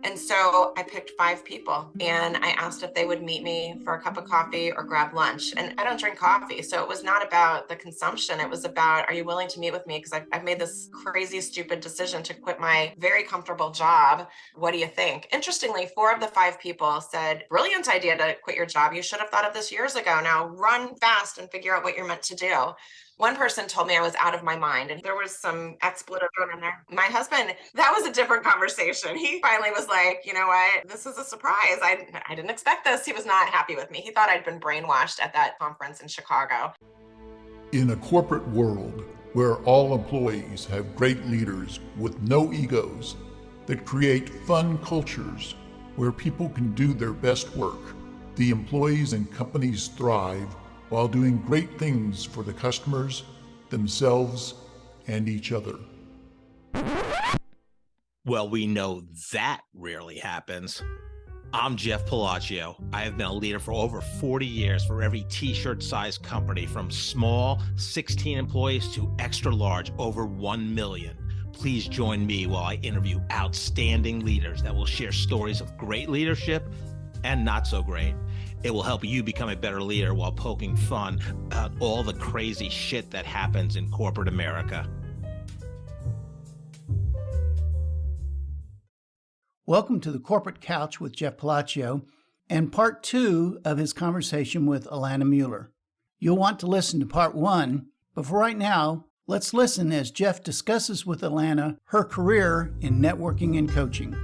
And so I picked 5 people and I asked if they would meet me for a cup of coffee or grab lunch. And I don't drink coffee. So it was not about the consumption. It was about, are you willing to meet with me? Because I've made this crazy, stupid decision to quit my very comfortable job. What do you think? Interestingly, 4 of the 5 people said, brilliant idea to quit your job. You should have thought of this years ago. Now run fast and figure out what you're meant to do. One person told me I was out of my mind, and there was some expletive thrown in there. My husband, that was a different conversation. He finally was like, you know what, this is a surprise. I didn't expect this. He was not happy with me. He thought I'd been brainwashed at that conference in Chicago. In a corporate world where all employees have great leaders with no egos that create fun cultures where people can do their best work, the employees and companies thrive while doing great things for the customers, themselves, and each other. Well, we know that rarely happens. I'm Jeff Palacio. I have been a leader for over 40 years for every t-shirt size company, from small 16 employees to extra large over 1 million. Please join me while I interview outstanding leaders that will share stories of great leadership and not so great. It will help you become a better leader while poking fun about all the crazy shit that happens in corporate America. Welcome to the Corporate Couch with Jeff Palacio and part 2 of his conversation with Alana Muller. You'll want to listen to part 1, but for right now, let's listen as Jeff discusses with Alana her career in networking and coaching.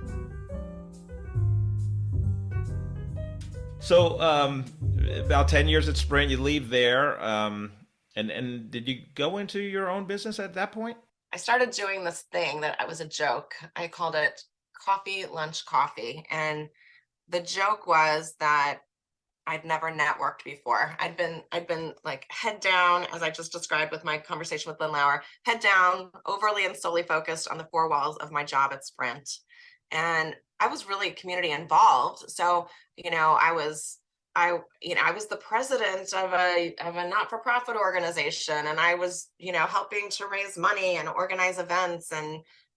So about 10 years at Sprint, you leave there. And did you go into your own business at that point? I started doing this thing that was a joke. I called it Coffee, Lunch, Coffee. And the joke was that I'd never networked before. I'd been like head down, as I just described with my conversation with Lynn Lauer, head down, overly and solely focused on the 4 walls of my job at Sprint. And I was really community involved. So, I was the president of a not-for-profit organization, and I was, helping to raise money and organize events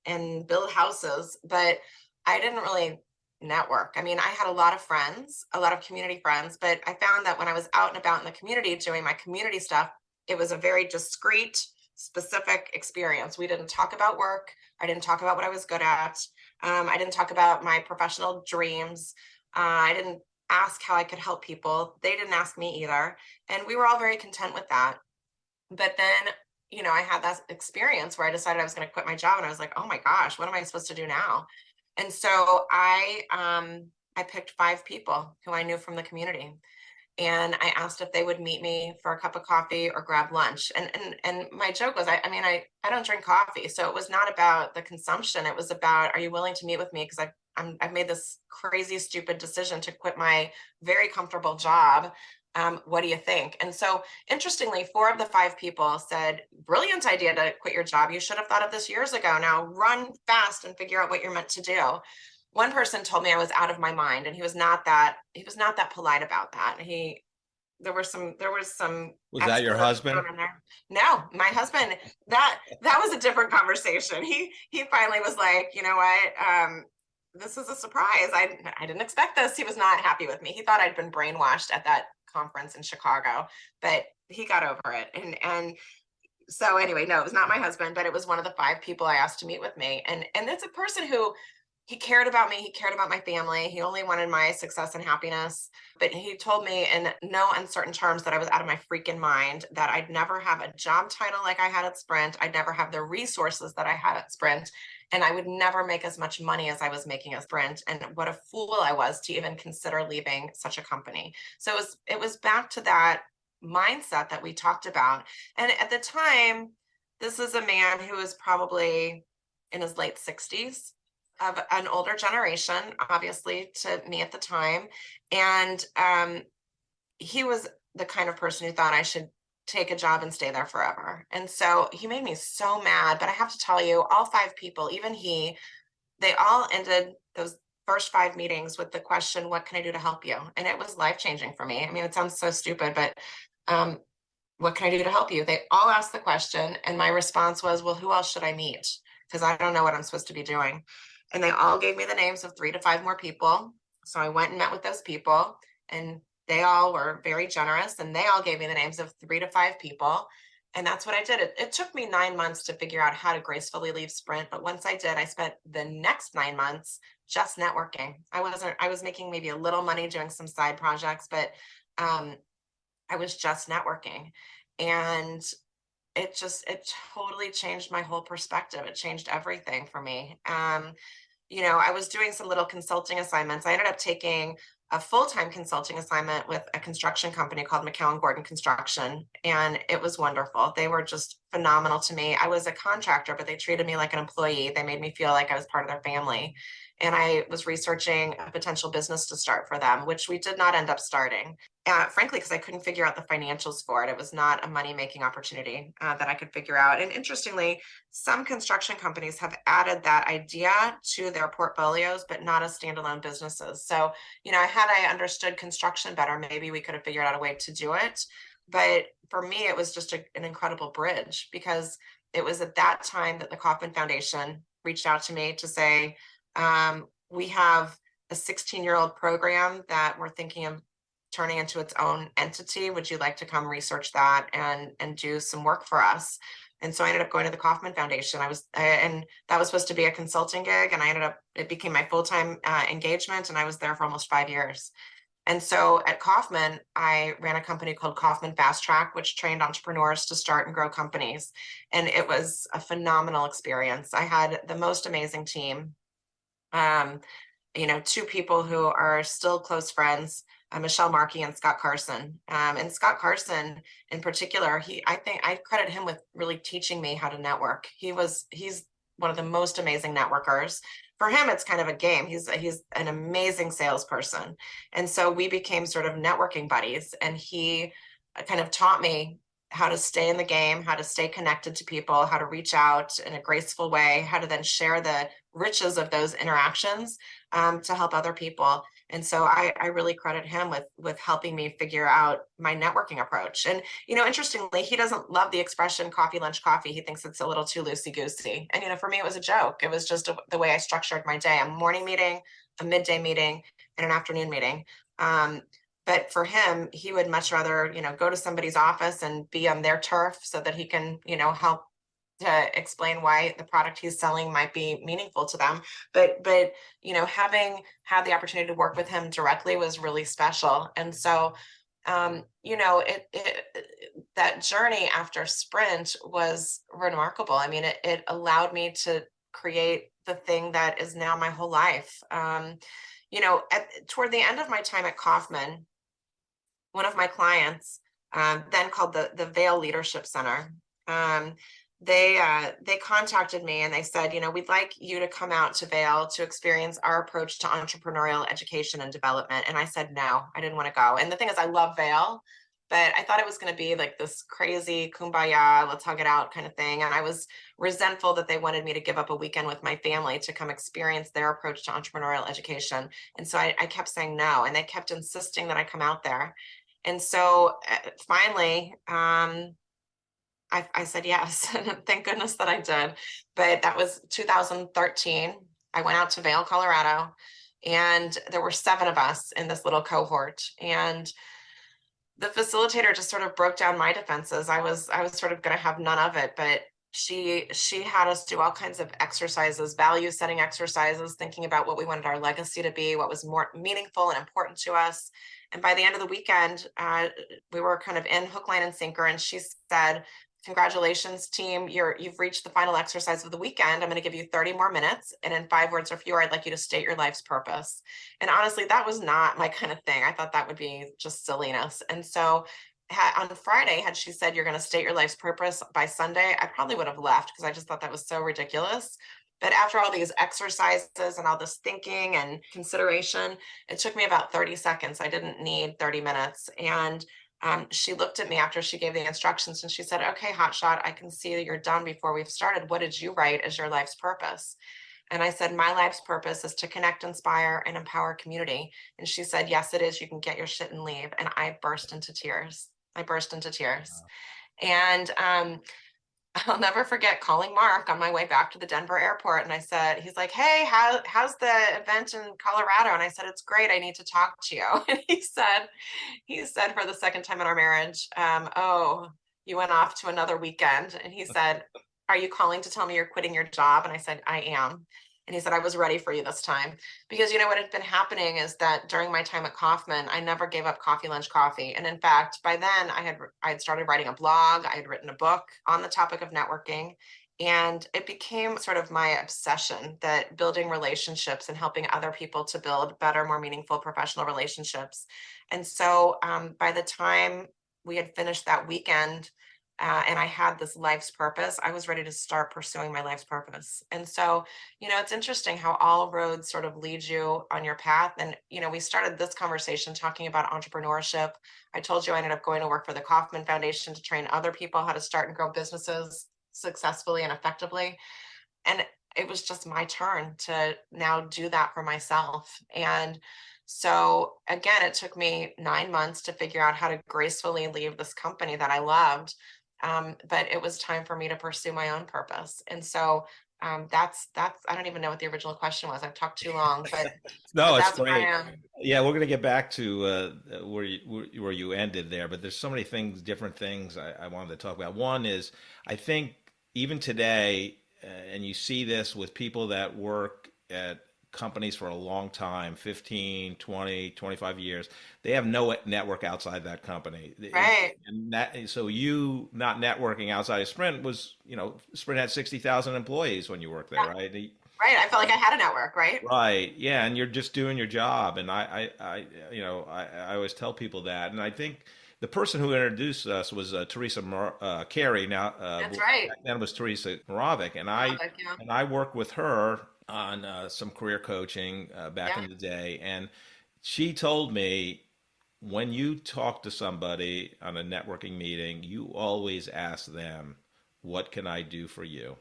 and build houses, but I didn't really network. I mean, I had a lot of friends, a lot of community friends, but I found that when I was out and about in the community doing my community stuff, it was a very discrete, specific experience. We didn't talk about work. I didn't talk about what I was good at. I didn't talk about my professional dreams. I didn't ask how I could help people. They didn't ask me either. And we were all very content with that. But then, I had that experience where I decided I was going to quit my job, and I was like, oh my gosh, what am I supposed to do now? And so I picked 5 people who I knew from the community. And I asked if they would meet me for a cup of coffee or grab lunch. And my joke was, I don't drink coffee. So it was not about the consumption. It was about, are you willing to meet with me? Because I've made this crazy, stupid decision to quit my very comfortable job. What do you think? And so interestingly, 4 of the 5 people said, brilliant idea to quit your job. You should have thought of this years ago. Now run fast and figure out what you're meant to do. One person told me I was out of my mind, and he was not that polite about that. There was some. Was that your husband? No, my husband, that was a different conversation. He finally was like, you know what, this is a surprise. I didn't expect this. He was not happy with me. He thought I'd been brainwashed at that conference in Chicago, but he got over it. And so anyway, no, it was not my husband, but it was one of the 5 people I asked to meet with me. And it's a person who, he cared about me. He cared about my family. He only wanted my success and happiness. But he told me in no uncertain terms that I was out of my freaking mind, that I'd never have a job title like I had at Sprint. I'd never have the resources that I had at Sprint. And I would never make as much money as I was making at Sprint. And what a fool I was to even consider leaving such a company. So it was back to that mindset that we talked about. And at the time, this is a man who was probably in his late 60s. Of an older generation, obviously, to me at the time. And he was the kind of person who thought I should take a job and stay there forever. And so he made me so mad. But I have to tell you, all 5 people, even they all ended those first 5 meetings with the question, what can I do to help you? And it was life-changing for me. I mean, it sounds so stupid, but what can I do to help you? They all asked the question. And my response was, well, who else should I meet? because I don't know what I'm supposed to be doing. And they all gave me the names of 3 to 5 more people. So I went and met with those people, and they all were very generous, and they all gave me the names of 3 to 5 people. And that's what I did. It took me 9 months to figure out how to gracefully leave Sprint. But once I did, I spent the next 9 months just networking. I was making maybe a little money doing some side projects, but I was just networking. And it totally changed my whole perspective. It changed everything for me. I was doing some little consulting assignments. I ended up taking a full-time consulting assignment with a construction company called McCowan Gordon Construction, and it was wonderful. They were just phenomenal to me. I was a contractor, but they treated me like an employee. They made me feel like I was part of their family. And I was researching a potential business to start for them, which we did not end up starting. Frankly, because I couldn't figure out the financials for it. It was not a money-making opportunity that I could figure out. And interestingly, some construction companies have added that idea to their portfolios, but not as standalone businesses. So, had I understood construction better, maybe we could have figured out a way to do it. But for me, it was just an incredible bridge, because it was at that time that the Kauffman Foundation reached out to me to say, we have a 16-year-old program that we're thinking of turning into its own entity. Would you like to come research that and do some work for us? And so I ended up going to the Kauffman Foundation. And that was supposed to be a consulting gig, and it became my full-time engagement, and I was there for almost 5 years. And so at Kauffman, I ran a company called Kauffman Fast Track, which trained entrepreneurs to start and grow companies. And it was a phenomenal experience. I had the most amazing team. 2 people who are still close friends, Michelle Markey and Scott Carson. And Scott Carson in particular, I think I credit him with really teaching me how to network. He's one of the most amazing networkers. For him, it's kind of a game. He's an amazing salesperson. And so we became sort of networking buddies, and he kind of taught me how to stay in the game, how to stay connected to people, how to reach out in a graceful way, how to then share the riches of those interactions to help other people. And so I really credit him with helping me figure out my networking approach. And, interestingly, he doesn't love the expression coffee, lunch, coffee. He thinks it's a little too loosey-goosey. And, for me, it was a joke. It was just the way I structured my day: a morning meeting, a midday meeting, and an afternoon meeting. But for him, he would much rather, go to somebody's office and be on their turf so that he can, help to explain why the product he's selling might be meaningful to them. But having had the opportunity to work with him directly was really special. And so, that journey after Sprint was remarkable. I mean, it allowed me to create the thing that is now my whole life. Toward the end of my time at Kauffman, one of my clients, then called the Vail Leadership Center, they contacted me and they said, we'd like you to come out to Vail to experience our approach to entrepreneurial education and development. And I said, no, I didn't want to go. And the thing is, I love Vail, but I thought it was going to be like this crazy kumbaya, let's hug it out kind of thing. And I was resentful that they wanted me to give up a weekend with my family to come experience their approach to entrepreneurial education. And so I kept saying no, and they kept insisting that I come out there. And so finally, I said yes, and thank goodness that I did. But that was 2013. I went out to Vail, Colorado, and there were 7 of us in this little cohort. And the facilitator just sort of broke down my defenses. I was sort of going to have none of it, but she had us do all kinds of exercises, value setting exercises, thinking about what we wanted our legacy to be, what was more meaningful and important to us. And by the end of the weekend, we were kind of in hook, line, and sinker. And she said, congratulations, team. You've reached the final exercise of the weekend. I'm going to give you 30 more minutes. And in 5 words or fewer, I'd like you to state your life's purpose. And honestly, that was not my kind of thing. I thought that would be just silliness. And so on Friday, had she said, you're going to state your life's purpose by Sunday, I probably would have left, because I just thought that was so ridiculous. But after all these exercises and all this thinking and consideration, it took me about 30 seconds. I didn't need 30 minutes. And she looked at me after she gave the instructions and she said, okay, hotshot, I can see that you're done before we've started. What did you write as your life's purpose? And I said, my life's purpose is to connect, inspire, and empower community. And she said, yes, it is. You can get your shit and leave. And I burst into tears. Wow. And I'll never forget calling Mark on my way back to the Denver airport. And I said, he's like, hey, how's the event in Colorado? And I said, it's great. I need to talk to you. And he said for the second time in our marriage, oh, you went off to another weekend. And he said, are you calling to tell me you're quitting your job? And I said, I am. And he said, I was ready for you this time. Because what had been happening is that during my time at Kaufman, I never gave up coffee, lunch, coffee. And in fact, by then I had started writing a blog. I had written a book on the topic of networking. And it became sort of my obsession that building relationships and helping other people to build better, more meaningful professional relationships. And so by the time we had finished that weekend, and I had this life's purpose, I was ready to start pursuing my life's purpose. And so, it's interesting how all roads sort of lead you on your path. And, we started this conversation talking about entrepreneurship. I told you I ended up going to work for the Kauffman Foundation to train other people how to start and grow businesses successfully and effectively. And it was just my turn to now do that for myself. And so again, it took me 9 months to figure out how to gracefully leave this company that I loved. But it was time for me to pursue my own purpose. And so that's I don't even know what the original question was. I've talked too long, but No, but it's that's where I great. am. Yeah, we're going to get back to where you ended there, but there's so many different things I wanted to talk about. One is, I think even today, and you see this with people that work at companies for a long time, 15, 20, 25 years, they have no network outside that company. Right. And so you not networking outside of Sprint was, Sprint had 60,000 employees when you worked there, Yeah. right? Right. I felt like I had a network, right? Right. Yeah. And you're just doing your job. And I always tell people that. And I think the person who introduced us was Teresa Carey. Now, That's right. back then it was Teresa Moravec. And Yeah. I worked with her on some career coaching back Yeah. in the day. And she told me, when you talk to somebody on a networking meeting, you always ask them, what can I do for you?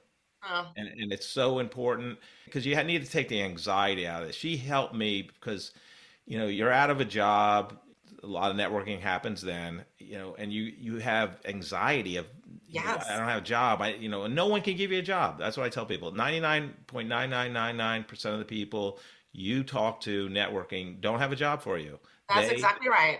Oh, And it's so important because you need to take the anxiety out of it. She helped me because, you're out of a job. A lot of networking happens then, and you have anxiety of, yes. I don't have a job. And no one can give you a job. That's what I tell people. 99.9999% of the people you talk to networking don't have a job for you. That's exactly right.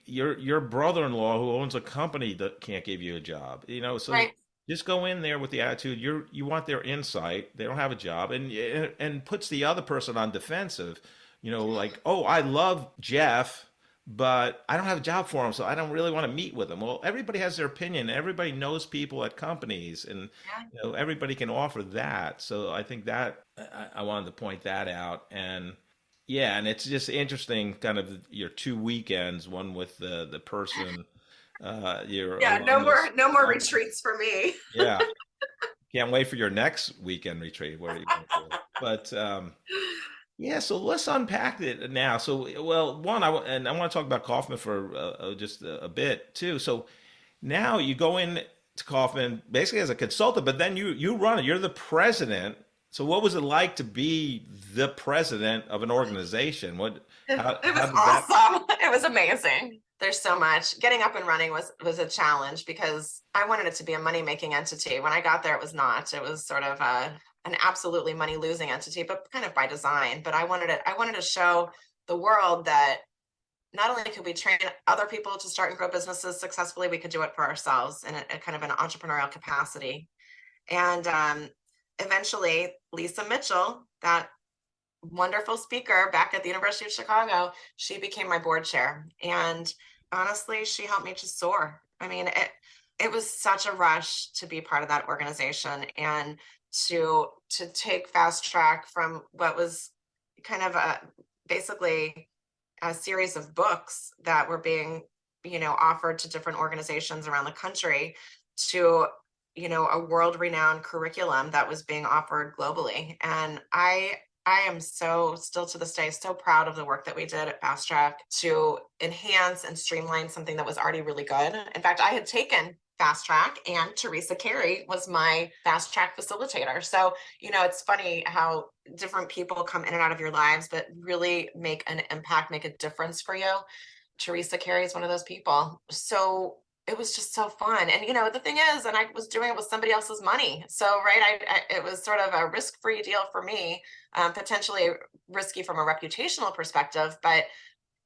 Your brother-in-law who owns a company that can't give you a job, so Right. just go in there with the attitude you want their insight. They don't have a job, and puts the other person on defensive, like, oh, I love Jeff, but I don't have a job for him, so I don't really want to meet with him. Well, everybody has their opinion. Everybody knows people at companies, and Yeah. everybody can offer that. So I think that I wanted to point that out. And yeah, and it's just interesting, kind of your 2 weekends, one with the person. Yeah. No more retreats for me. Yeah, can't wait for your next weekend retreat. Where are you going to? But yeah, so let's unpack it now. So, well, one, I want to talk about Kaufman for just a bit too. So now you go in to Kaufman basically as a consultant, but then you run it. You're the president. So what was it like to be the president of an organization? It was awesome. It was amazing. There's so much. Getting up and running was a challenge because I wanted it to be a money-making entity. When I got there, it was not. It was sort of an absolutely money-losing entity, but kind of by design. But I wanted to show the world that not only could we train other people to start and grow businesses successfully, we could do it for ourselves in a kind of an entrepreneurial capacity. And eventually, Lisa Mitchell, that wonderful speaker back at the University of Chicago, she became my board chair. And honestly, she helped me to soar. I mean, it was such a rush to be part of that organization and to take Fast Track from what was kind of basically a series of books that were being, offered to different organizations around the country to, a world-renowned curriculum that was being offered globally. And I am still to this day, so proud of the work that we did at Fast Track to enhance and streamline something that was already really good. In fact, I had taken Fast Track and Teresa Carey was my Fast Track facilitator. So, it's funny how different people come in and out of your lives, but really make an impact, make a difference for you. Teresa Carey is one of those people. So it was just so fun. And, the thing is, and I was doing it with somebody else's money. So, right, it was sort of a risk-free deal for me, potentially risky from a reputational perspective, but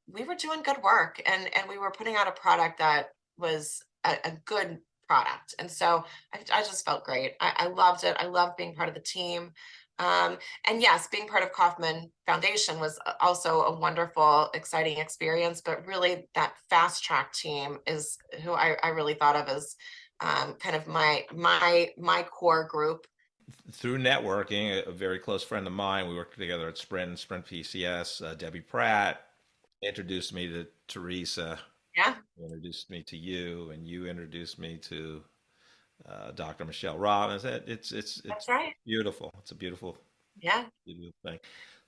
we were doing good work, and we were putting out a product that was a good product. And so I just felt great. I loved it. I loved being part of the team. And yes, being part of Kauffman Foundation was also a wonderful, exciting experience. But really, that fast track team is who I really thought of as kind of my core group. Through networking, a very close friend of mine, we worked together at Sprint PCS, Debbie Pratt introduced me to Teresa, Yeah, introduced me to you, and you introduced me to Dr. Michelle Robbins. It's that's right. beautiful. It's a beautiful, Yeah. beautiful thing.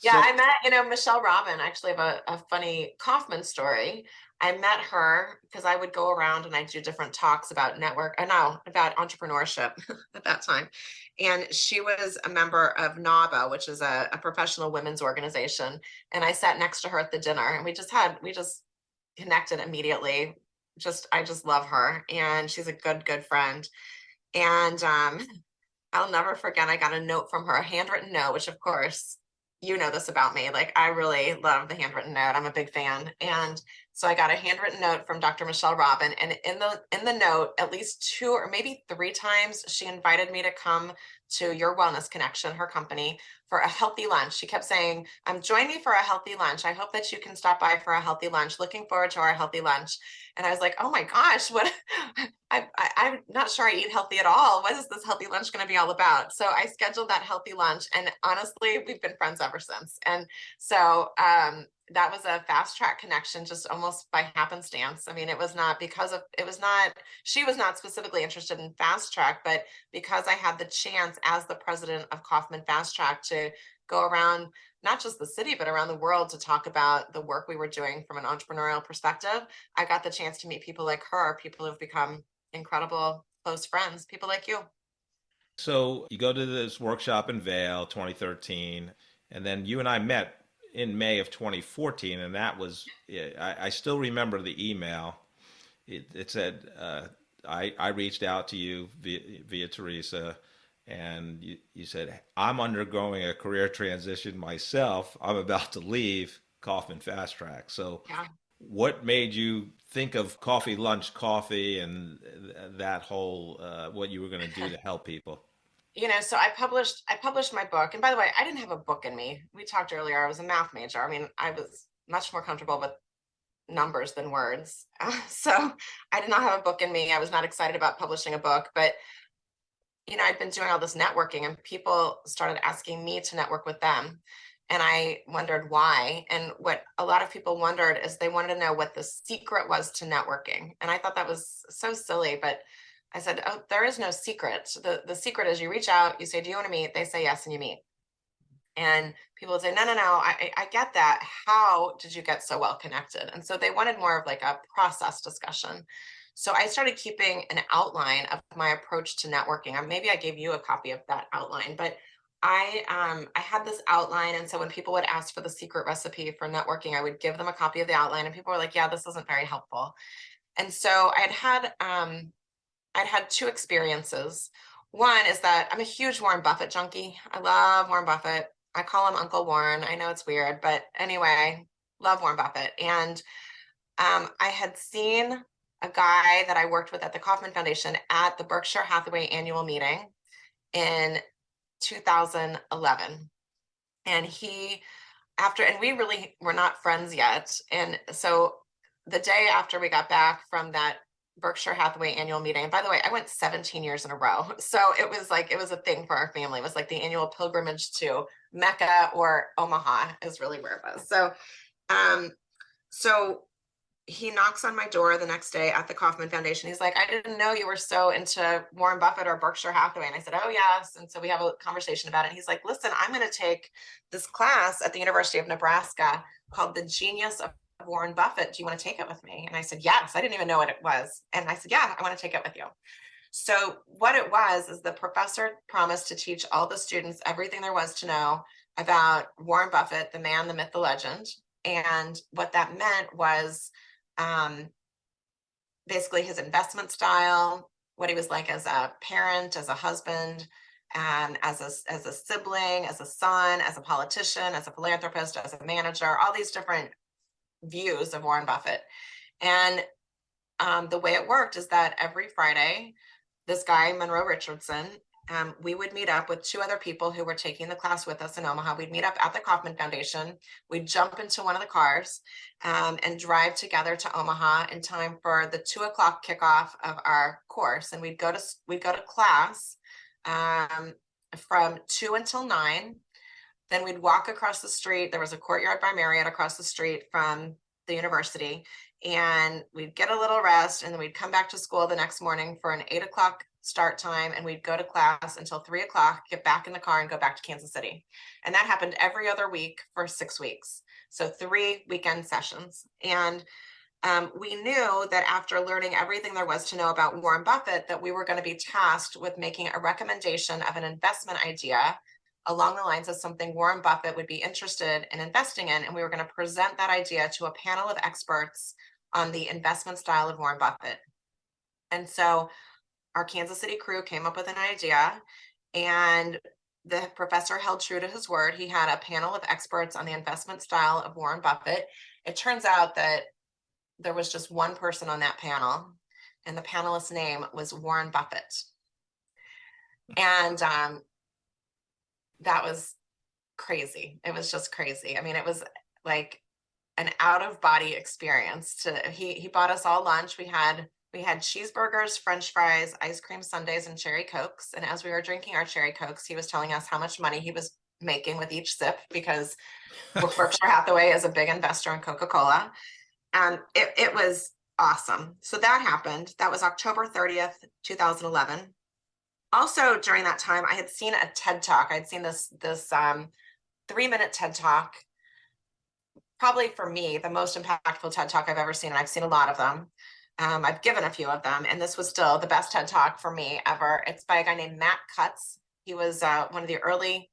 Yeah, So I met, Michelle Robin. Actually have a funny Kaufman story. I met her because I would go around and I'd do different talks about about entrepreneurship at that time. And she was a member of NABA, which is a professional women's organization. And I sat next to her at the dinner, and we just connected immediately. I just love her, and she's a good friend. And I'll never forget, I got a note from her, a handwritten note, which of course, this about me. Like, I really love the handwritten note. I'm a big fan. And so I got a handwritten note from Dr. Michelle Robin. And in the note, at least 2 or maybe 3 times, she invited me to come to Your Wellness Connection, her company, for a healthy lunch. She kept saying, join me for a healthy lunch. I hope that you can stop by for a healthy lunch. Looking forward to our healthy lunch. And I was like, oh my gosh, what? I'm not sure I eat healthy at all. What is this healthy lunch going to be all about? So I scheduled that healthy lunch, and honestly, we've been friends ever since. And so that was a fast track connection, just almost by happenstance. I mean, she was not specifically interested in fast track, but because I had the chance as the president of Kauffman Fast Track to go around not just the city, but around the world to talk about the work we were doing from an entrepreneurial perspective, I got the chance to meet people like her, people who've become incredible close friends, people like you. so you go to this workshop in Vail, 2013, and then you and I met in May of 2014, and that was, I still remember the email. It said, I reached out to you via Teresa, and you said, I'm undergoing a career transition myself. I'm about to leave Kauffman Fast Track. So Yeah. what made you think of coffee, lunch, coffee, and that whole, what you were going to do to help people? So I published my book. And by the way, I didn't have a book in me. We talked earlier, I was a math major. I mean, I was much more comfortable with numbers than words. So I did not have a book in me. I was not excited about publishing a book, but I'd been doing all this networking, and people started asking me to network with them. And I wondered why. And what a lot of people wondered is they wanted to know what the secret was to networking. And I thought that was so silly, but I said, oh, there is no secret. The secret is you reach out, you say, do you want to meet? They say yes, and you meet. And people would say, no, I get that. How did you get so well connected? And so they wanted more of like a process discussion. So I started keeping an outline of my approach to networking. Maybe I gave you a copy of that outline, but I had this outline. And so when people would ask for the secret recipe for networking, I would give them a copy of the outline, and people were like, yeah, this isn't very helpful. And so I'd had 2 experiences. One is that I'm a huge Warren Buffett junkie. I love Warren Buffett. I call him Uncle Warren. I know it's weird, but anyway, love Warren Buffett. And I had seen a guy that I worked with at the Kauffman Foundation at the Berkshire Hathaway annual meeting in 2011. And we really were not friends yet. And so the day after we got back from that Berkshire Hathaway annual meeting, and by the way, I went 17 years in a row. So it was a thing for our family. It was like the annual pilgrimage to Mecca or Omaha is really where it was. So he knocks on my door the next day at the Kauffman Foundation. He's like, I didn't know you were so into Warren Buffett or Berkshire Hathaway. And I said, oh, yes. And so we have a conversation about it. And he's like, listen, I'm going to take this class at the University of Nebraska called The Genius of Warren Buffett. Do you want to take it with me? And I said, yes. I didn't even know what it was. And I said, yeah, I want to take it with you. So what it was is the professor promised to teach all the students everything there was to know about Warren Buffett, the man, the myth, the legend. And what that meant was basically his investment style, what he was like as a parent, as a husband, and as a sibling, as a son, as a politician, as a philanthropist, as a manager, all these different views of Warren Buffett. And the way it worked is that every Friday, this guy, Monroe Richardson, we would meet up with two other people who were taking the class with us in Omaha. We'd meet up at the Kauffman Foundation. We'd jump into one of the cars and drive together to Omaha in time for the 2 o'clock kickoff of our course. And we'd go to class from 2 until 9. Then we'd walk across the street. There was a Courtyard by Marriott across the street from the university, and we'd get a little rest, and then we'd come back to school the next morning for an 8 o'clock start time, and we'd go to class until 3 o'clock, get back in the car and go back to Kansas City. And that happened every other week for 6 weeks. So 3 weekend sessions. And we knew that after learning everything there was to know about Warren Buffett, that we were going to be tasked with making a recommendation of an investment idea along the lines of something Warren Buffett would be interested in investing in. And we were going to present that idea to a panel of experts on the investment style of Warren Buffett. And so our Kansas City crew came up with an idea, and the professor held true to his word. He had a panel of experts on the investment style of Warren Buffett. It turns out that there was just one person on that panel, and the panelist's name was Warren Buffett. And that was crazy. It was just crazy. I mean, it was like an out-of-body experience. He bought us all lunch. We had cheeseburgers, French fries, ice cream sundaes, and cherry Cokes. And as we were drinking our cherry Cokes, he was telling us how much money he was making with each sip, because Berkshire Hathaway is a big investor in Coca-Cola. And it was awesome. So that happened. That was October 30th, 2011. Also, during that time, I had seen a TED Talk. I'd seen this 3-minute TED Talk, probably for me, the most impactful TED Talk I've ever seen. And I've seen a lot of them. I've given a few of them, and this was still the best TED Talk for me ever. It's by a guy named Matt Cutts. He was one of the early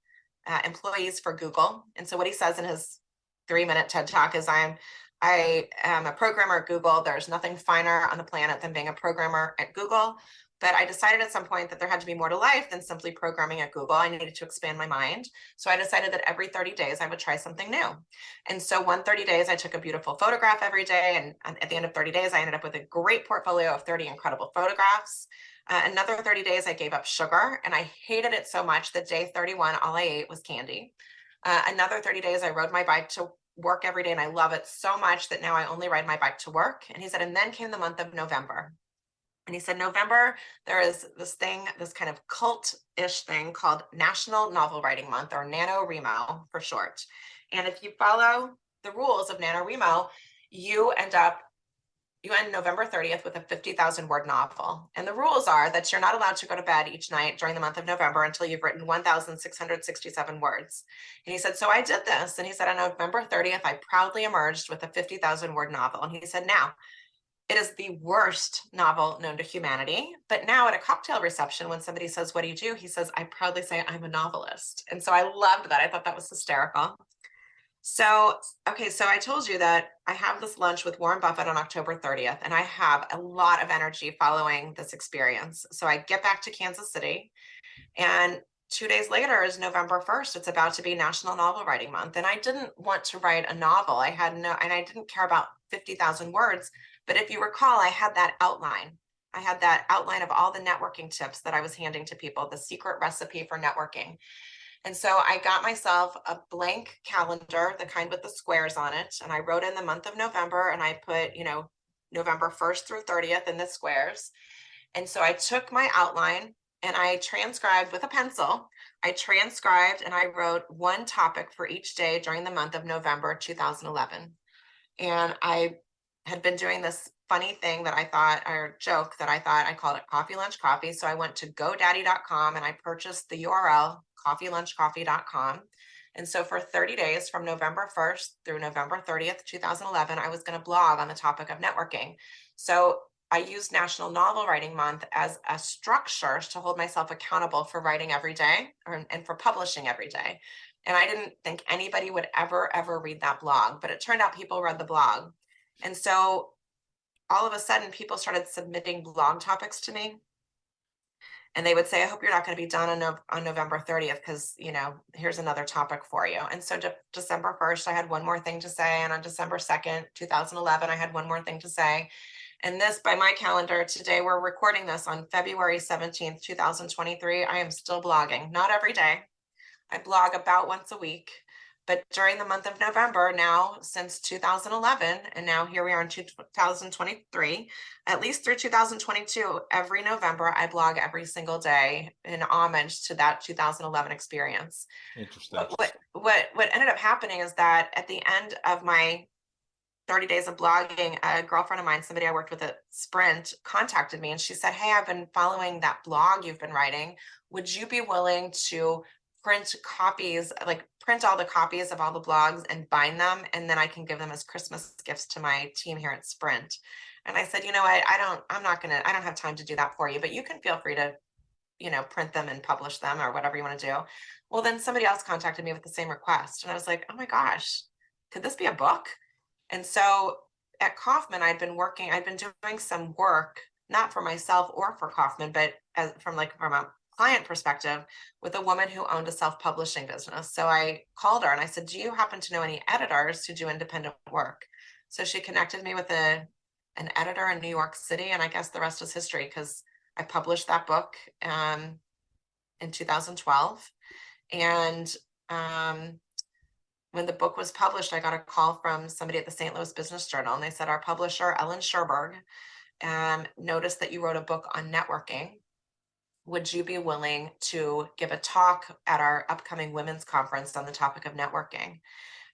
employees for Google. And so what he says in his 3-minute TED Talk is, I am a programmer at Google. There's nothing finer on the planet than being a programmer at Google. But I decided at some point that there had to be more to life than simply programming at Google. I needed to expand my mind. So I decided that every 30 days I would try something new. And so 30 days, I took a beautiful photograph every day. And at the end of 30 days, I ended up with a great portfolio of 30 incredible photographs. Another 30 days, I gave up sugar, and I hated it so much that day 31, all I ate was candy. Another 30 days, I rode my bike to work every day, and I love it so much that now I only ride my bike to work. And he said, and then came the month of November. And he said, November, there is this kind of cult-ish thing called National Novel Writing Month, or NaNoWriMo for short. And if you follow the rules of NaNoWriMo, you end November 30th with a 50,000 word novel. And the rules are that you're not allowed to go to bed each night during the month of November until you've written 1,667 words. And he said, so I did this. And he said, on November 30th, I proudly emerged with a 50,000 word novel. And he said, now, it is the worst novel known to humanity. But now at a cocktail reception, when somebody says, what do you do? He says, I proudly say I'm a novelist. And so I loved that. I thought that was hysterical. So, okay, so I told you that I have this lunch with Warren Buffett on October 30th, and I have a lot of energy following this experience. So I get back to Kansas City, and 2 days later is November 1st. It's about to be National Novel Writing Month. And I didn't want to write a novel. And I didn't care about 50,000 words. But if you recall, I had that outline. I had that outline of all the networking tips that I was handing to people, the secret recipe for networking. And so I got myself a blank calendar, the kind with the squares on it. And I wrote in the month of November, and I put, November 1st through 30th in the squares. And so I took my outline and I transcribed with a pencil. I transcribed and I wrote one topic for each day during the month of November 2011. And I had been doing this funny thing that I thought, or joke that I called it Coffee Lunch Coffee. So I went to GoDaddy.com and I purchased the URL coffeelunchcoffee.com. And so for 30 days from November 1st through November 30th, 2011, I was going to blog on the topic of networking. So I used National Novel Writing Month as a structure to hold myself accountable for writing every day and for publishing every day. And I didn't think anybody would ever read that blog, but it turned out people read the blog. And so all of a sudden people started submitting blog topics to me. And they would say, I hope you're not going to be done on November 30th, because, here's another topic for you. And so December 1st, I had one more thing to say. And on December 2nd, 2011, I had one more thing to say. And this, by my calendar, today we're recording this on February 17th, 2023. I am still blogging, not every day. I blog about once a week. But during the month of November now, since 2011, and now here we are in 2023, at least through 2022, every November, I blog every single day in homage to that 2011 experience. Interesting. What ended up happening is that at the end of my 30 days of blogging, a girlfriend of mine, somebody I worked with at Sprint, contacted me and she said, hey, I've been following that blog you've been writing. Would you be willing to print copies, like print all the copies of all the blogs and bind them, and then I can give them as Christmas gifts to my team here at Sprint? And I said, you know what, I don't have time to do that for you, but you can feel free to, print them and publish them or whatever you want to do. Well, then somebody else contacted me with the same request. And I was like, oh my gosh, could this be a book? And so at Kaufman, I'd been doing some work, not for myself or for Kaufman, but from a client perspective, with a woman who owned a self-publishing business. So I called her and I said, do you happen to know any editors who do independent work? So she connected me with an editor in New York City. And I guess the rest is history, because I published that book in 2012. And when the book was published, I got a call from somebody at the St. Louis Business Journal, and they said, our publisher, Ellen Sherberg, noticed that you wrote a book on networking. Would you be willing to give a talk at our upcoming women's conference on the topic of networking?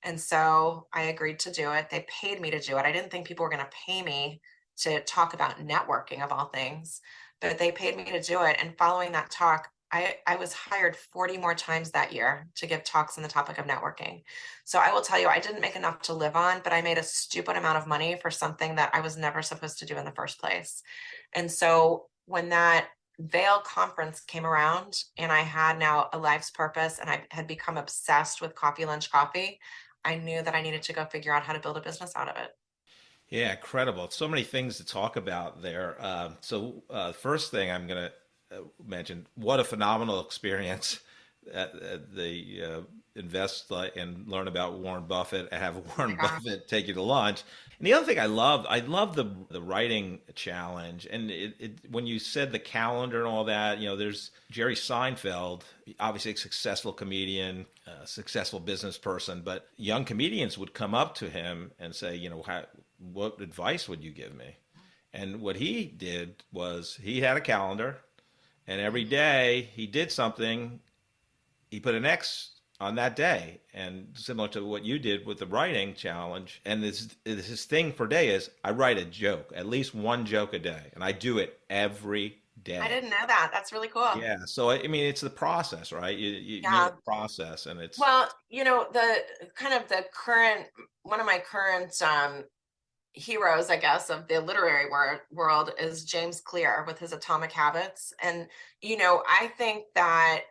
And so I agreed to do it. They paid me to do it. I didn't think people were going to pay me to talk about networking, of all things, but they paid me to do it. And following that talk, I was hired 40 more times that year to give talks on the topic of networking. So I will tell you, I didn't make enough to live on, but I made a stupid amount of money for something that I was never supposed to do in the first place. And so when that Vail conference came around and I had now a life's purpose and I had become obsessed with coffee, lunch, coffee, I knew that I needed to go figure out how to build a business out of it. Yeah, incredible. So many things to talk about there. First thing I'm going to mention, what a phenomenal experience at the invest and learn about Warren Buffett and have Warren Buffett take you to lunch. And the other thing I love the writing challenge. And when you said the calendar and all that, there's Jerry Seinfeld, obviously a successful comedian, a successful business person, but young comedians would come up to him and say, what advice would you give me? And what he did was he had a calendar, and every day he did something, he put an X on that day. And similar to what you did with the writing challenge. And his thing per day is, I write a joke, at least one joke a day. And I do it every day. I didn't know that. That's really cool. Yeah. So, I mean, it's the process, right? You know the process, and it's. Well, one of my current heroes, I guess, of the literary world is James Clear with his Atomic Habits. And, I think that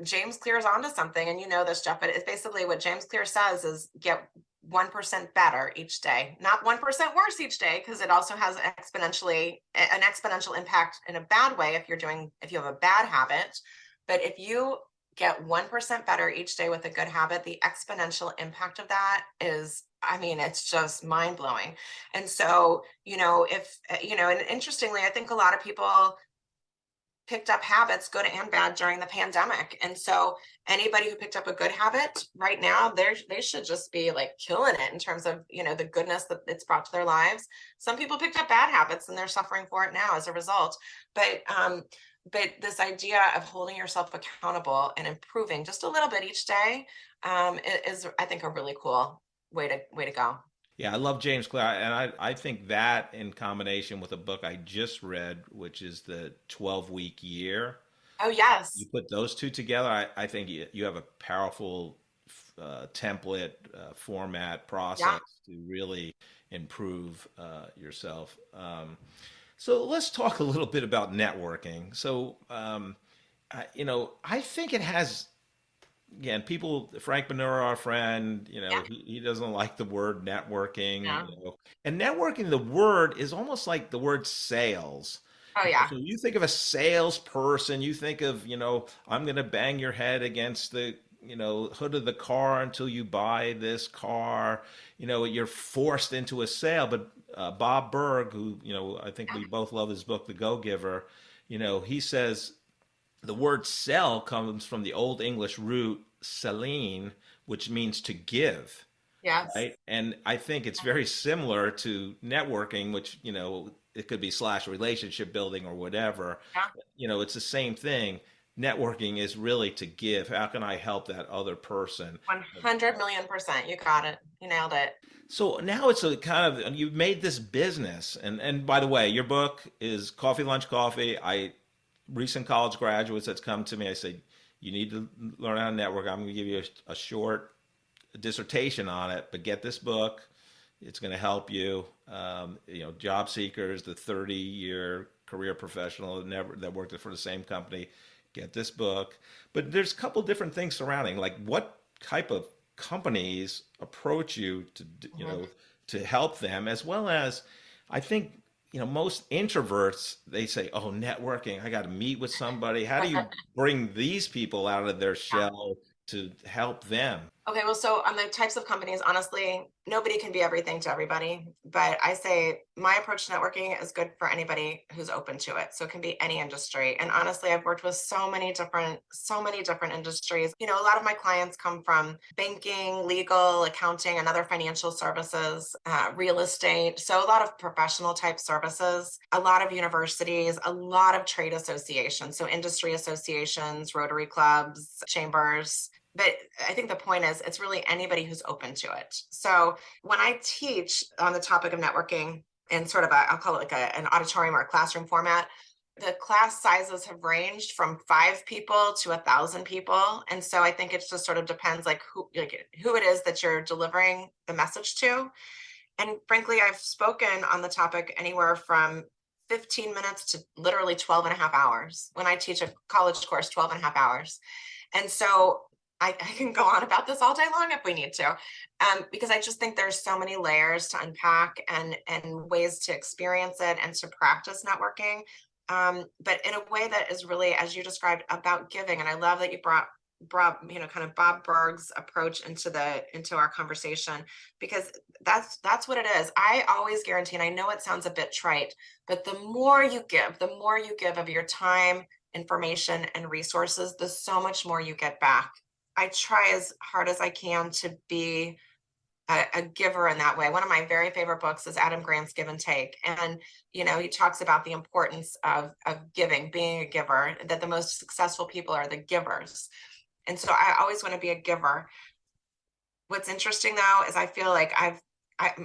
James Clear is onto something, and this, Jeff, but it's basically what James Clear says is get 1% better each day, not 1% worse each day, because it also has an exponential impact in a bad way if you have a bad habit. But if you get 1% better each day with a good habit, the exponential impact of that is, it's just mind blowing. And so, and interestingly, I think a lot of people picked up habits, good and bad, during the pandemic. And so anybody who picked up a good habit right now, they should just be like killing it in terms of, the goodness that it's brought to their lives. Some people picked up bad habits and they're suffering for it now as a result. But this idea of holding yourself accountable and improving just a little bit each day is, I think, a really cool way to go. Yeah, I love James Clear, and I think that in combination with a book I just read, which is the 12-week year. Oh, yes. You put those two together, I think you have a powerful template, format, process to really improve yourself. So let's talk a little bit about networking. So, I think it has again, people, Frank Manura, our friend, Yeah. he doesn't like the word networking, Yeah. and networking, the word is almost like the word sales. Oh yeah. So you think of a salesperson, you think of, I'm going to bang your head against the, hood of the car until you buy this car. You're forced into a sale. But Bob Berg, who, I think we both love his book, The Go-Giver, he says the word sell comes from the Old English root selene, which means to give, Yes. right? And I think it's very similar to networking, which, it could be slash relationship building or whatever. Yeah. It's the same thing. Networking is really to give. How can I help that other person? 100,000,000%. You got it. You nailed it. So now it's a kind of, you've made this business. And by the way, your book is Coffee Lunch Coffee. Recent college graduates that's come to me, I say, you need to learn how to network. I'm going to give you a short dissertation on it, but get this book. It's going to help you. Job seekers, the 30-year career professional that worked for the same company, get this book. But there's a couple different things surrounding, like what type of companies approach you to, to help them, as well as, I think, most introverts, they say, oh, networking, I got to meet with somebody. How do you bring these people out of their shell to help them? Okay, well, so on the types of companies, honestly, nobody can be everything to everybody. But I say my approach to networking is good for anybody who's open to it. So it can be any industry. And honestly, I've worked with so many different industries. A lot of my clients come from banking, legal, accounting, and other financial services, real estate. So a lot of professional type services, a lot of universities, a lot of trade associations. So industry associations, Rotary clubs, chambers. But I think the point is, it's really anybody who's open to it. So when I teach on the topic of networking in sort of I'll call it like an auditorium or a classroom format, the class sizes have ranged from 5 people to 1,000 people. And so I think it just sort of depends who it is that you're delivering the message to. And frankly, I've spoken on the topic anywhere from 15 minutes to literally 12 and a half hours. When I teach a college course, 12 and a half hours. And so I can go on about this all day long if we need to, because I just think there's so many layers to unpack and ways to experience it and to practice networking, but in a way that is really, as you described, about giving. And I love that you brought kind of Bob Berg's approach into our conversation, because that's what it is. I always guarantee, and I know it sounds a bit trite, but the more you give of your time, information, and resources, the so much more you get back. I try as hard as I can to be a giver in that way. One of my very favorite books is Adam Grant's Give and Take. And, he talks about the importance of giving, being a giver, that the most successful people are the givers. And so I always want to be a giver. What's interesting though, is I feel like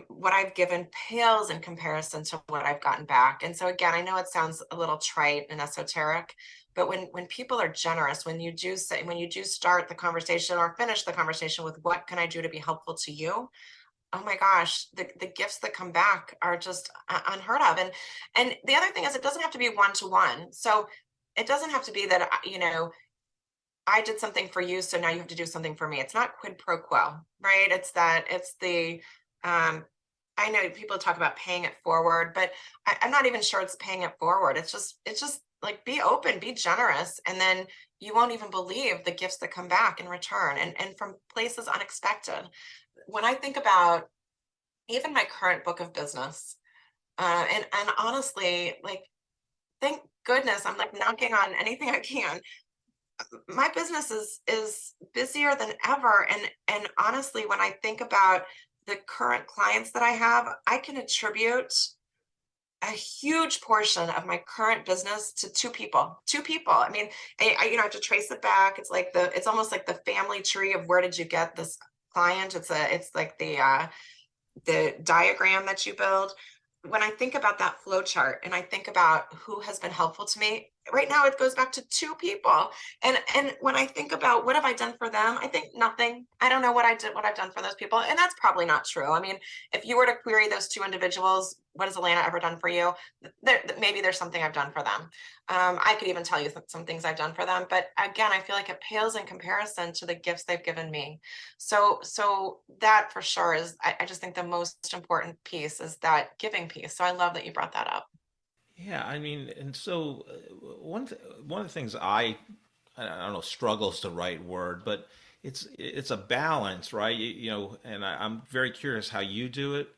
what I've given pales in comparison to what I've gotten back. And so again, I know it sounds a little trite and esoteric, but when people are generous, when you do start the conversation or finish the conversation with what can I do to be helpful to you? Oh my gosh, the gifts that come back are just unheard of. And the other thing is, it doesn't have to be one-to-one. So it doesn't have to be that, I did something for you, so now you have to do something for me. It's not quid pro quo, right? It's the, I know people talk about paying it forward, but I'm not even sure it's paying it forward. It's just like, be open, be generous, and then you won't even believe the gifts that come back in return, and from places unexpected. When I think about even my current book of business, and honestly, thank goodness I'm knocking on anything I can. My business is busier than ever, and honestly, when I think about the current clients that I have, I can attribute a huge portion of my current business to two people. I mean, I have to trace it back. It's almost like the family tree of where did you get this client? It's like the diagram that you build. When I think about that flow chart and I think about who has been helpful to me, right now it goes back to 2 people. And when I think about what have I done for them, I think nothing. I don't know what I've done for those people. And that's probably not true. I mean, if you were to query those 2 individuals, what has Alana ever done for you? Maybe there's something I've done for them. I could even tell you some things I've done for them. But again, I feel like it pales in comparison to the gifts they've given me. So that for sure is, I just think the most important piece is that giving piece. So I love that you brought that up. Yeah, I mean, and so one of the things I don't know, struggle is the right word, but it's a balance, right? You know, and I'm very curious how you do it.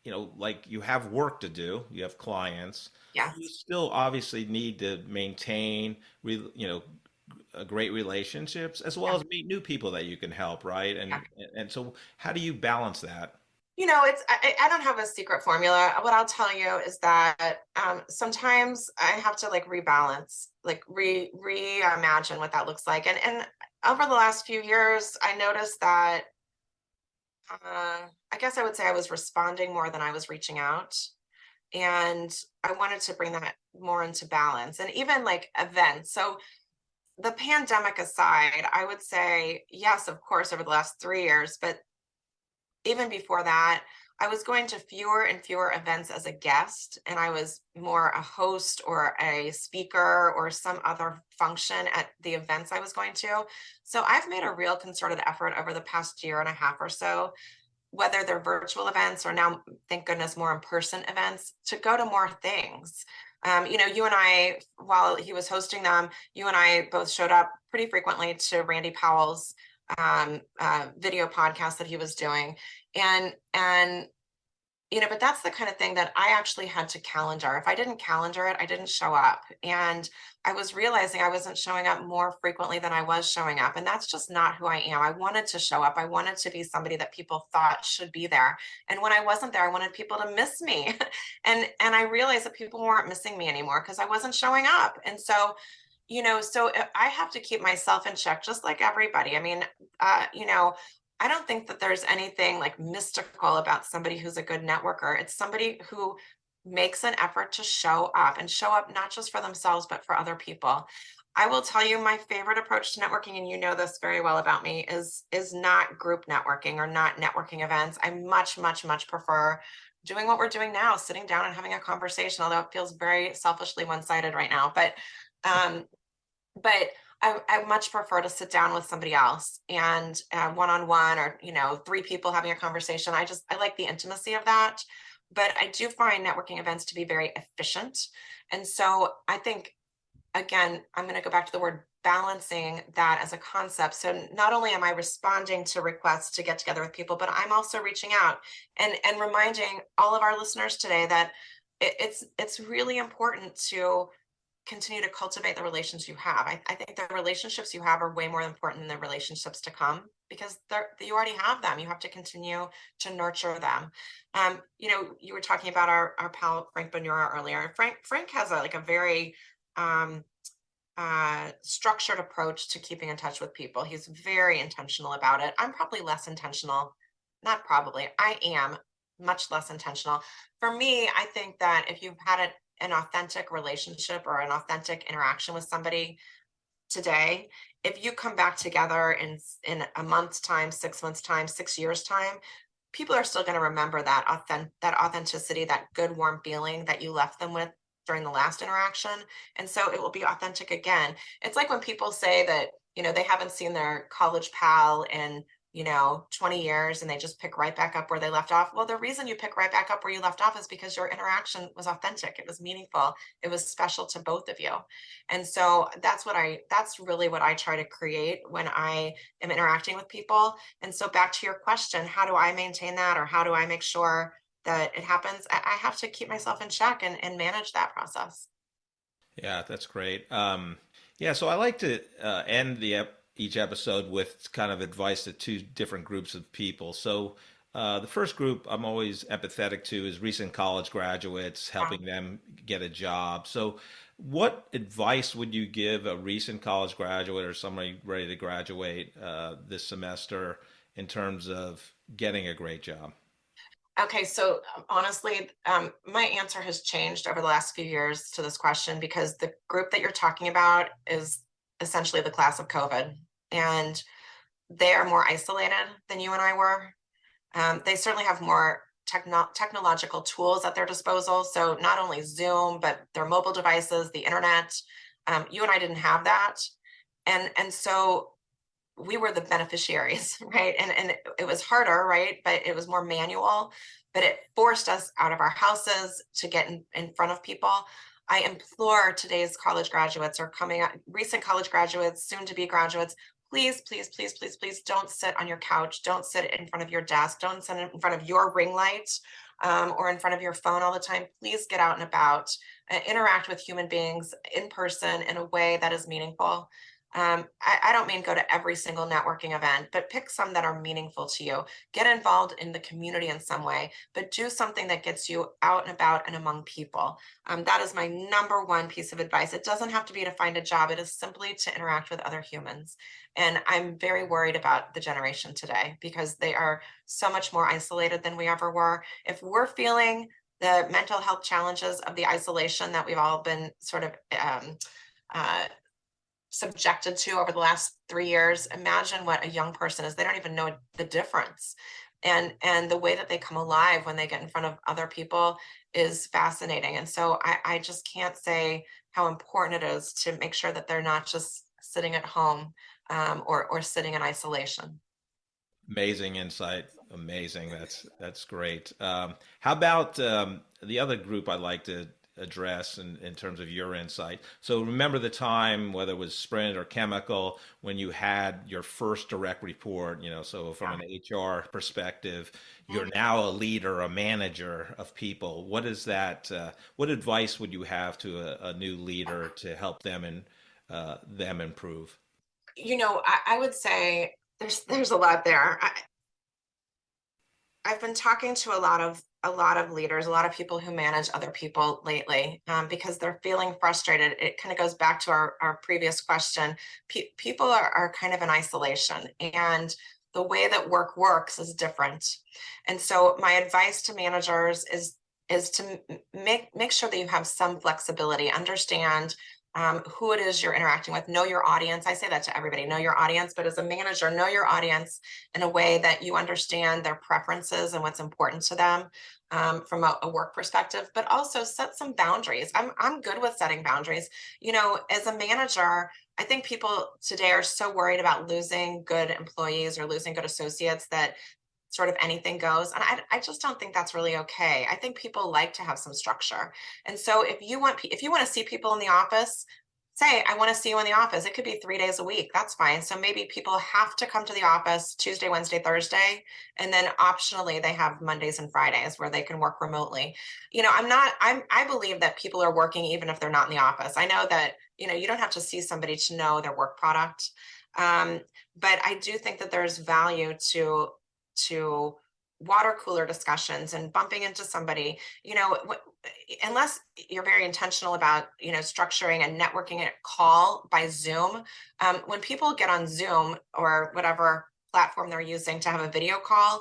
You know, like you have work to do, you have clients, Yes. you still obviously need to maintain, you know, great relationships as well Yeah. as meet new people that you can help, right? Yeah. And so how do you balance that? You know, I don't have a secret formula. What I'll tell you is that sometimes I have to like rebalance, like reimagine what that looks like. And over the last few years, I noticed that I guess I would say I was responding more than I was reaching out. And I wanted to bring that more into balance and even like events. So the pandemic aside, I would say, yes, of course, over the last 3 years, but even before that, I was going to fewer and fewer events as a guest, and I was more a host or a speaker or some other function at the events I was going to. So I've made a real concerted effort over the past year and a half or so, whether they're virtual events or now, thank goodness, more in-person events, to go to more things. You know, you and I, while he was hosting them, you and I both showed up pretty frequently to Randy Powell's video podcast that he was doing. And you know, but that's the kind of thing that I actually had to calendar. If I didn't calendar it, I didn't show up. And I was realizing I wasn't showing up more frequently than I was showing up. And that's just not who I am. I wanted to show up. I wanted to be somebody that people thought should be there. And when I wasn't there, I wanted people to miss me. And I realized that people weren't missing me anymore because I wasn't showing up. And so, you know, so I have to keep myself in check, just like everybody. I mean, you know, I don't think that there's anything like mystical about somebody who's a good networker. It's somebody who makes an effort to show up and show up not just for themselves, but for other people. I will tell you my favorite approach to networking, and you know this very well about me, is not group networking or not networking events. I much prefer doing what we're doing now, sitting down and having a conversation, although it feels very selfishly one-sided right now. Um, but I much prefer to sit down with somebody else and one-on-one, or, you know, 3 people having a conversation. I like the intimacy of that, but I do find networking events to be very efficient. And so I think, again, I'm going to go back to the word balancing that as a concept. So not only am I responding to requests to get together with people, but I'm also reaching out and reminding all of our listeners today that it's really important to continue to cultivate the relationships you have. I think the relationships you have are way more important than the relationships to come, because you already have them. You have to continue to nurture them. You know, you were talking about our pal Frank Bonura earlier. Frank has a very structured approach to keeping in touch with people. He's very intentional about it. I'm probably less intentional. Not probably. I am much less intentional. For me, I think that if you've had an authentic relationship or an authentic interaction with somebody today, if you come back together in a month's time, 6 months time, 6 years time, people are still going to remember that authenticity, that good warm feeling that you left them with during the last interaction. And so it will be authentic again. It's like when people say that, you know, they haven't seen their college pal in, you know, 20 years, and they just pick right back up where they left off. Well, the reason you pick right back up where you left off is because your interaction was authentic. It was meaningful. It was special to both of you. And so that's really what I try to create when I am interacting with people. And so back to your question, how do I maintain that, or how do I make sure that it happens? I have to keep myself in check and manage that process. Yeah, that's great. Yeah, so I like to end each episode with kind of advice to 2 different groups of people. So the first group I'm always empathetic to is recent college graduates, helping them get a job. So what advice would you give a recent college graduate or somebody ready to graduate this semester in terms of getting a great job? Okay, so honestly, my answer has changed over the last few years to this question because the group that you're talking about is essentially the class of COVID, and they are more isolated than you and I were. They certainly have more technological tools at their disposal. So not only Zoom, but their mobile devices, the internet. You and I didn't have that, and so we were the beneficiaries, right? And it was harder, right? But it was more manual, but it forced us out of our houses to get in front of people. I implore today's college graduates or coming out, recent college graduates, soon to be graduates, please, please, please, please, please don't sit on your couch. Don't sit in front of your desk. Don't sit in front of your ring light or in front of your phone all the time. Please get out and about, interact with human beings in person in a way that is meaningful. I don't mean go to every single networking event, but pick some that are meaningful to you. Get involved in the community in some way, but do something that gets you out and about and among people. That is my number one piece of advice. It doesn't have to be to find a job. It is simply to interact with other humans. And I'm very worried about the generation today because they are so much more isolated than we ever were. If we're feeling the mental health challenges of the isolation that we've all been sort of uh, subjected to over the last 3 years, imagine what a young person is. They don't even know the difference. And the way that they come alive when they get in front of other people is fascinating. And so I just can't say how important it is to make sure that they're not just sitting at home or sitting in isolation. Amazing insight. Amazing. That's great. How about the other group I'd like to address in terms of your insight? So remember the time, whether it was Sprint or Chemical, when you had your first direct report, so from an HR perspective, you're now a leader, a manager of people. What is that? What advice would you have to a new leader to help them and them improve? I would say there's a lot there. I've been talking to a lot of leaders, a lot of people who manage other people lately, because they're feeling frustrated. It kind of goes back to our previous question. People are kind of in isolation, and the way that work works is different. And so my advice to managers is to make sure that you have some flexibility, understand who it is you're interacting with, know your audience. I say that to everybody, know your audience, but as a manager, know your audience in a way that you understand their preferences and what's important to them from a work perspective, but also set some boundaries. I'm good with setting boundaries. As a manager, I think people today are so worried about losing good employees or losing good associates that sort of anything goes. And I just don't think that's really okay. I think people like to have some structure. And so if you want to see people in the office, say, I want to see you in the office. It could be 3 days a week. That's fine. So maybe people have to come to the office Tuesday, Wednesday, Thursday, and then optionally they have Mondays and Fridays where they can work remotely. I believe that people are working even if they're not in the office. I know that, you don't have to see somebody to know their work product. But I do think that there's value to water cooler discussions and bumping into somebody, unless you're very intentional about, structuring a networking call by Zoom. When people get on Zoom or whatever platform they're using to have a video call,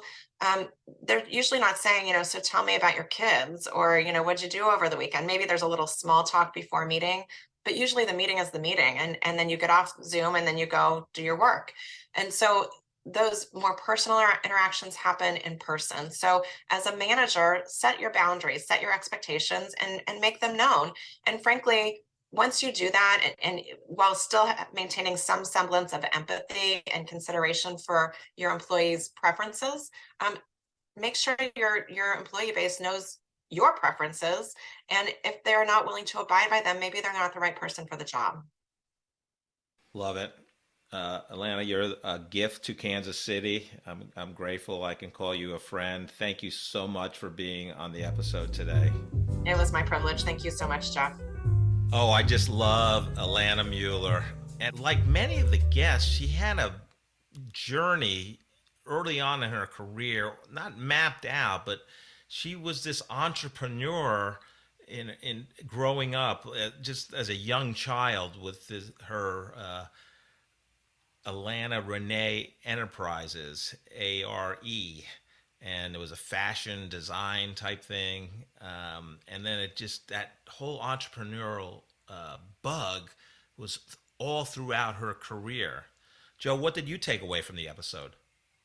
they're usually not saying, so tell me about your kids or, what'd you do over the weekend? Maybe there's a little small talk before a meeting, but usually the meeting is the meeting. And then you get off Zoom and then you go do your work. And so those more personal interactions happen in person. So as a manager, set your boundaries, set your expectations and make them known. And frankly, once you do that, and while still maintaining some semblance of empathy and consideration for your employees' preferences, make sure your employee base knows your preferences. And if they're not willing to abide by them, maybe they're not the right person for the job. Love it. Alana, you're a gift to Kansas City. I'm grateful I can call you a friend. Thank you so much for being on the episode today. It was my privilege. Thank you so much, Jeff. Oh, I just love Alana Muller. And like many of the guests, she had a journey early on in her career, not mapped out, but she was this entrepreneur in growing up, just as a young child with her Alana Renee Enterprises, ARE. and it was a fashion design type thing. And then that whole entrepreneurial bug was all throughout her career. Joe, what did you take away from the episode?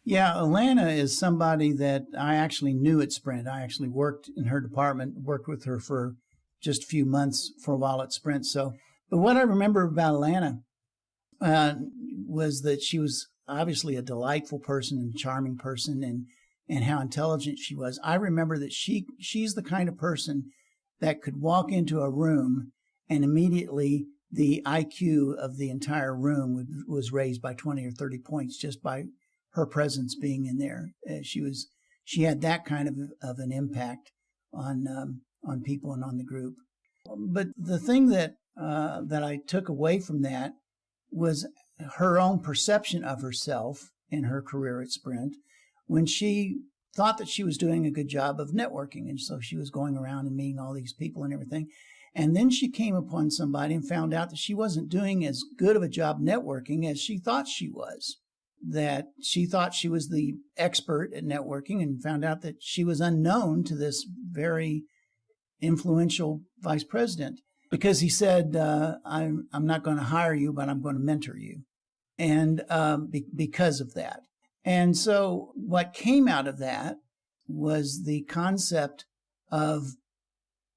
Yeah, Alana is somebody that I actually knew at Sprint. I actually worked in her department, worked with her for just a few months for a while at Sprint. But what I remember about Alana was that she was obviously a delightful person and charming person, and how intelligent she was. I remember that she's the kind of person that could walk into a room and immediately the IQ of the entire room was raised by 20 or 30 points just by her presence being in there. She had that kind of an impact on people and on the group. But the thing that I took away from that was her own perception of herself in her career at Sprint, when she thought that she was doing a good job of networking. And so she was going around and meeting all these people and everything. And then she came upon somebody and found out that she wasn't doing as good of a job networking as she thought she was. That she thought she was the expert at networking, and found out that she was unknown to this very influential vice president, because he said, I'm not going to hire you, but I'm going to mentor you. And because of that. And so what came out of that was the concept of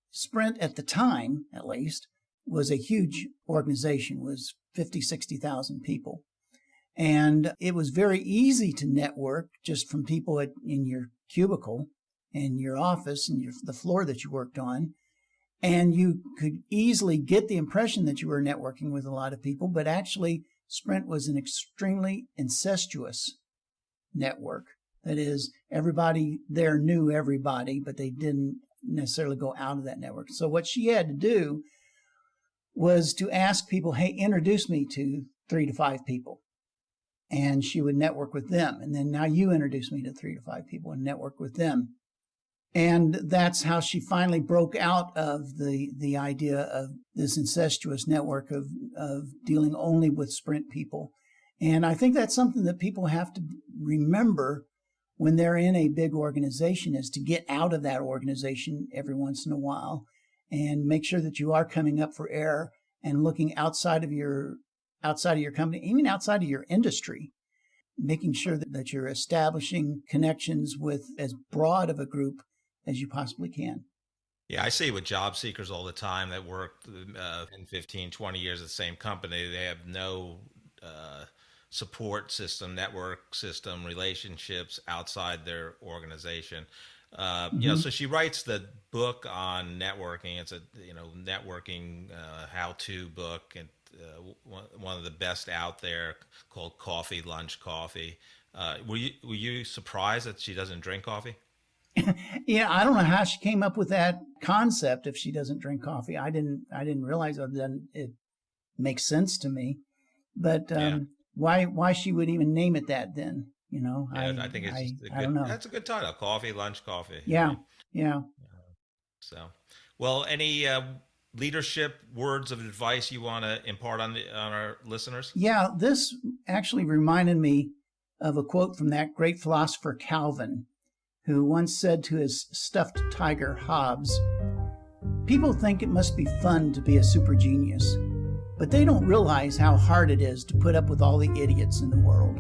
Sprint at the time, at least, was a huge organization, was 50, 60,000 people. And it was very easy to network just from people in your cubicle, in your office, and the floor that you worked on. And you could easily get the impression that you were networking with a lot of people, but actually Sprint was an extremely incestuous network. That is, everybody there knew everybody, but they didn't necessarily go out of that network. So what she had to do was to ask people, hey, introduce me to 3 to 5 people. And she would network with them. And then now you introduce me to 3 to 5 people and network with them. And that's how she finally broke out of the idea of this incestuous network of dealing only with Sprint people. And I think that's something that people have to remember when they're in a big organization, is to get out of that organization every once in a while and make sure that you are coming up for air and looking outside of your company, even outside of your industry, making sure that you're establishing connections with as broad of a group as you possibly can. Yeah, I see with job seekers all the time that work in 15, 20 years at the same company. They have no support system, network system, relationships outside their organization. So she writes the book on networking. It's a networking how-to book, and one of the best out there, called Coffee, Lunch, Coffee. Were you surprised that she doesn't drink coffee? Yeah, I don't know how she came up with that concept. If she doesn't drink coffee, I didn't realize that. It makes sense to me, but why she would even name it that then? I think it's I don't know. That's a good title: Coffee, Lunch, Coffee. Yeah, right? yeah. Well, any leadership words of advice you want to impart on our listeners? Yeah, this actually reminded me of a quote from that great philosopher Calvin, who once said to his stuffed tiger Hobbes, "People think it must be fun to be a super genius, but they don't realize how hard it is to put up with all the idiots in the world."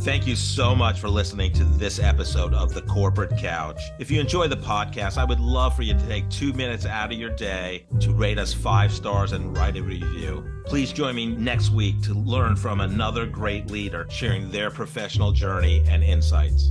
Thank you so much for listening to this episode of The Corporate Couch. If you enjoy the podcast, I would love for you to take 2 minutes out of your day to rate us 5 stars and write a review. Please join me next week to learn from another great leader sharing their professional journey and insights.